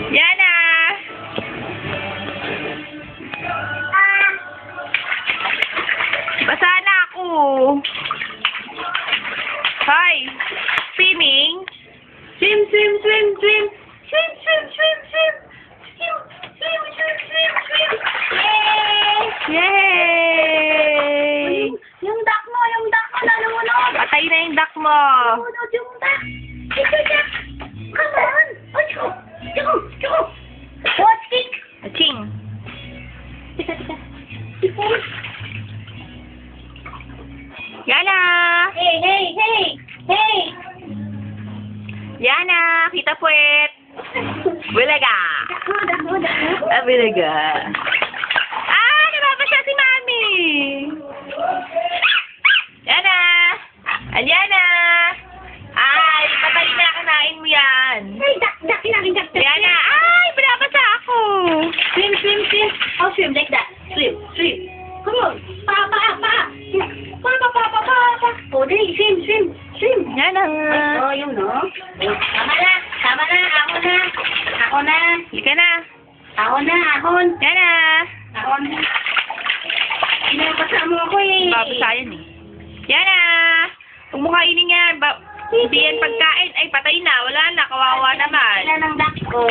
Yana! Basa na ako. Hoy! Swimming? Swim, swim, swim, swim. Swim, swim, swim, swim. Swim, swim, swim, swim, swim. Yay! Yay! Yung duck mo na lumunod. Patay na yung duck mo. Lumunod yung duck. Ito, duck. Come on. Oh, chuko. What stick? Aching. Tika. Yana! Hey. Yana! Kita puwet! Bulaga! Duck mo. Bulaga. Ah! Nababasa si Mami! Yana! Alyana! Ay! Patay na, kanain mo yan! Hey, duck. Yana! Ay! Binabasa ako! Swim. Oh, swim like that. Swim. Come on. Pa. Oh, dali. Swim. Yana! Oh, yun, no? Tama na. Ako na. Ika na! Ahon. Yana! Ahon. Pinapasa mo ako eh. Babasa yan eh. Yana! Huwag mo kainin yan. Hindi yan pagkain. Ay, patay na. Wala na. Kawawa naman. Ilan ang duck ko?